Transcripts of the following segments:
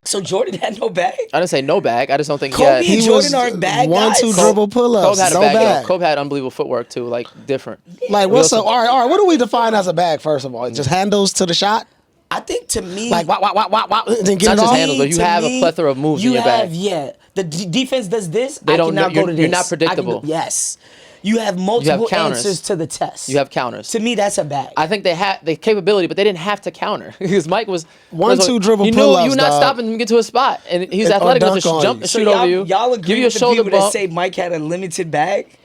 So Jordan had no bag? I didn't say no bag. I just don't think Kobe he and Jordan aren't bag guys? 1-2 dribble pull-ups. Kobe had a No bag. bag. Kobe had unbelievable footwork too, like different. Like what's up? All right. What do we define as a bag? First of all, just handles to the shot. I think to me, Like then get Not it just off. handles, but you have a plethora of moves in your bag. Yeah. The defense does this. They I don't cannot know- go to this. you're not predictable. Yes. You have multiple counters. answers to the test. You have counters. To me, that's a bag. I think they had the capability, but they didn't have to counter because Mike was 1-2 dribble You knew pull-ups, you were not dog. stopping him to get to a spot, and he's Or athletic enough dunk to on jump you. and So shoot over you. y'all agree give you a with the shoulder people that bump. say Mike had a limited bag?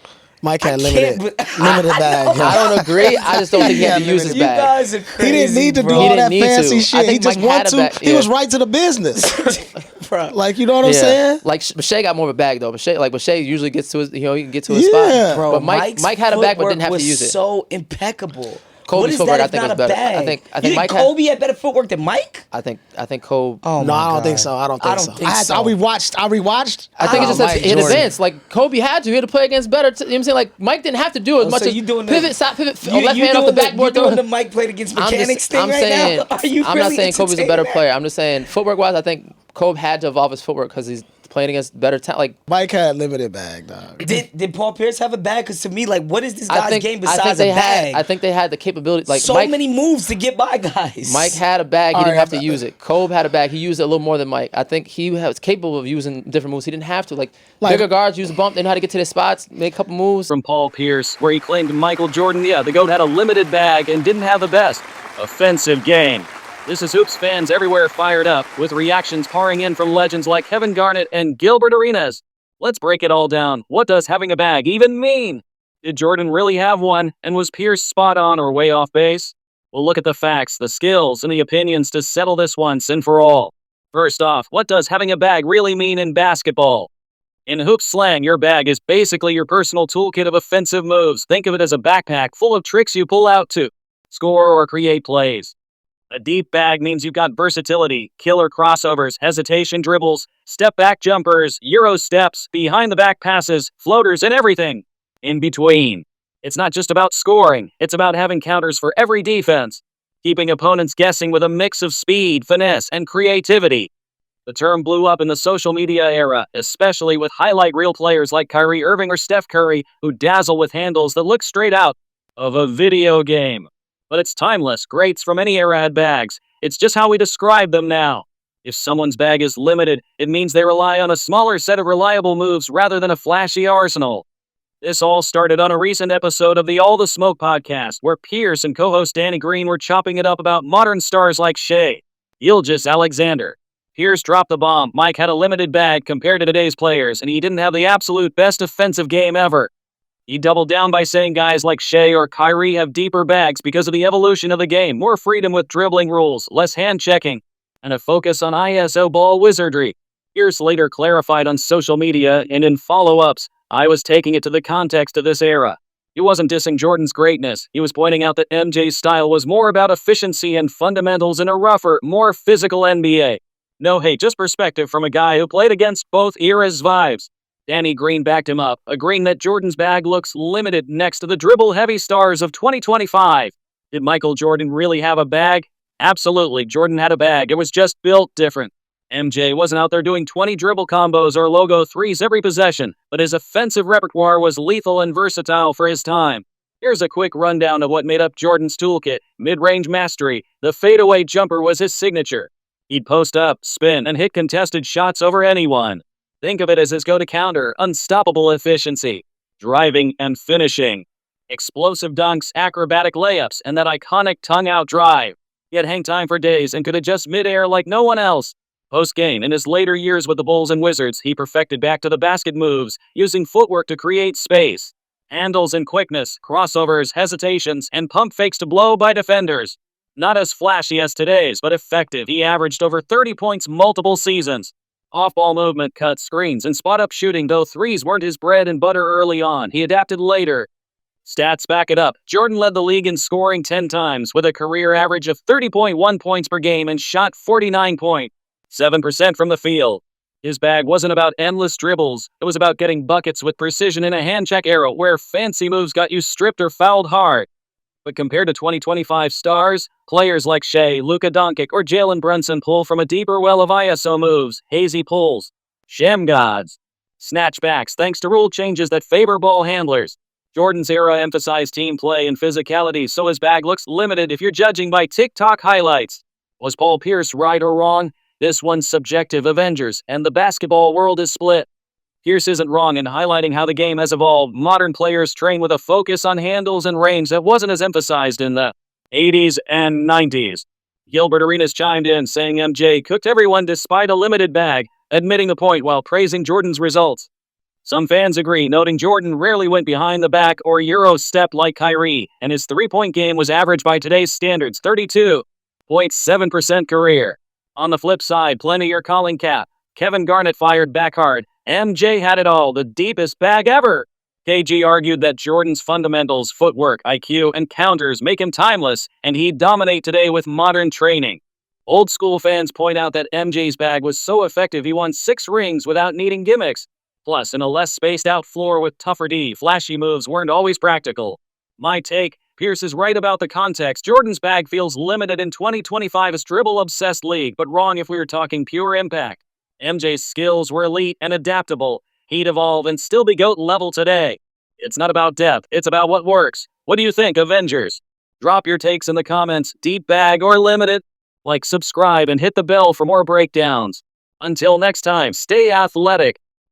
Mike had I limited can't- bag. I don't agree. I just don't think he had to use his You bag. guys are crazy. He didn't need to do bro. all He that didn't need fancy to. I shit. He think just Mike had wanted a to. bag, He yeah. was right to the business. Bro. Like you know what I'm saying? Like Shea got more of a bag though, but Shea usually gets to his, he can get to his Yeah. spot. Bro, But Mike's Mike had a bag, but footwork didn't have to was use it. so impeccable. Kobe's What is footwork, that I if think, not was a better. bag? I think You think Mike had- Kobe had better footwork than Mike? I think Kobe. Oh No, my I don't God. think so. I don't think so. I rewatched. I think it's just Mike in Jordan. advance. Like Kobe had to. He had to play against better. You know what I'm saying? Like Mike didn't have to do as much so as you doing the- pivot, side pivot, You left hand off the backboard. You doing the Mike played against mechanics thing I'm right saying, now? Are you I'm really not saying Kobe's a entertaining better that? player. I'm just saying footwork wise, I think Kobe had to evolve his footwork because he's playing against better talent. Like Mike had limited bag, dog. Did Paul Pierce have a bag? Because to me, like, what is this I guy's think game I besides think they a bag? had. I think they had the capability. Like so Mike, many moves to get by guys. Mike had a bag. He All didn't right, have to use it. Kobe had a bag. He used it a little more than Mike. I think he was capable of using different moves. He didn't have to. Like bigger guards use a bump. They know how to get to their spots, make a couple moves. From Paul Pierce, where he claimed Michael Jordan, the GOAT, had a limited bag and didn't have the best offensive game. This is Hoops fans everywhere fired up, with reactions pouring in from legends like Kevin Garnett and Gilbert Arenas. Let's break it all down. What does having a bag even mean? Did Jordan really have one, and was Pierce spot on or way off base? We'll look at the facts, the skills, and the opinions to settle this once and for all. First off, what does having a bag really mean in basketball? In hoop slang, your bag is basically your personal toolkit of offensive moves. Think of it as a backpack full of tricks you pull out to score or create plays. A deep bag means you've got versatility, killer crossovers, hesitation dribbles, step back jumpers, Euro steps, behind the back passes, floaters, and everything in between. It's not just about scoring, it's about having counters for every defense, keeping opponents guessing with a mix of speed, finesse, and creativity. The term blew up in the social media era, especially with highlight reel players like Kyrie Irving or Steph Curry, who dazzle with handles that look straight out of a video game. But it's timeless. Greats from any era had bags. It's just how we describe them now. If someone's bag is limited, it means they rely on a smaller set of reliable moves rather than a flashy arsenal. This all started on a recent episode of the All the Smoke podcast, where Pierce and co-host Danny Green were chopping it up about modern stars like Shea, Gilgeous-Alexander. Pierce dropped the bomb. Mike had a limited bag compared to today's players, and he didn't have the absolute best offensive game ever. He doubled down by saying guys like Shea or Kyrie have deeper bags because of the evolution of the game, more freedom with dribbling rules, less hand-checking, and a focus on ISO ball wizardry. Pierce later clarified on social media and in follow-ups, I was taking it to the context of this era. He wasn't dissing Jordan's greatness. He was pointing out that MJ's style was more about efficiency and fundamentals in a rougher, more physical NBA. No hate, just perspective from a guy who played against both eras' vibes. Danny Green backed him up, agreeing that Jordan's bag looks limited next to the dribble-heavy stars of 2025. Did Michael Jordan really have a bag? Absolutely, Jordan had a bag. It was just built different. MJ wasn't out there doing 20 dribble combos or logo threes every possession, but his offensive repertoire was lethal and versatile for his time. Here's a quick rundown of what made up Jordan's toolkit. Mid-range mastery. The fadeaway jumper was his signature. He'd post up, spin, and hit contested shots over anyone. Think of it as his go-to counter, unstoppable efficiency, driving and finishing, explosive dunks, acrobatic layups, and that iconic tongue-out drive. He had hang time for days and could adjust mid-air like no one else. Post-game, in his later years with the Bulls and Wizards, he perfected back-to-the-basket moves, using footwork to create space. Handles and quickness, crossovers, hesitations, and pump fakes to blow by defenders. Not as flashy as today's, but effective. He averaged over 30 points multiple seasons. Off-ball movement, cuts, screens, and spot-up shooting, though threes weren't his bread and butter early on. He adapted later. Stats back it up. Jordan led the league in scoring 10 times, with a career average of 30.1 points per game and shot 49.7% from the field. His bag wasn't about endless dribbles. It was about getting buckets with precision in a hand-check era where fancy moves got you stripped or fouled hard. But compared to 2025 stars, players like Shea, Luka Doncic, or Jalen Brunson pull from a deeper well of ISO moves, hazy pulls, shem gods, snatchbacks thanks to rule changes that favor ball handlers. Jordan's era emphasized team play and physicality, so his bag looks limited if you're judging by TikTok highlights. Was Paul Pierce right or wrong? This one's subjective, Avengers, and the basketball world is split. Pierce isn't wrong in highlighting how the game has evolved. Modern players train with a focus on handles and range that wasn't as emphasized in the 80s and 90s. Gilbert Arenas chimed in, saying MJ cooked everyone despite a limited bag, admitting the point while praising Jordan's results. Some fans agree, noting Jordan rarely went behind the back or Euro stepped like Kyrie, and his three-point game was average by today's standards, 32.7% career. On the flip side, plenty are calling cap. Kevin Garnett fired back hard. MJ had it all, the deepest bag ever. KG argued that Jordan's fundamentals, footwork, IQ, and counters make him timeless, and he'd dominate today with modern training. Old school fans point out that MJ's bag was so effective he won 6 rings without needing gimmicks. Plus, in a less spaced out floor with tougher D, flashy moves weren't always practical. My take, Pierce is right about the context. Jordan's bag feels limited in 2025's dribble-obsessed league, but wrong if we were talking pure impact. MJ's skills were elite and adaptable. He'd evolve and still be GOAT level today. It's not about depth, it's about what works. What do you think, Avengers? Drop your takes in the comments, deep bag or limited. Like, subscribe, and hit the bell for more breakdowns. Until next time, stay athletic.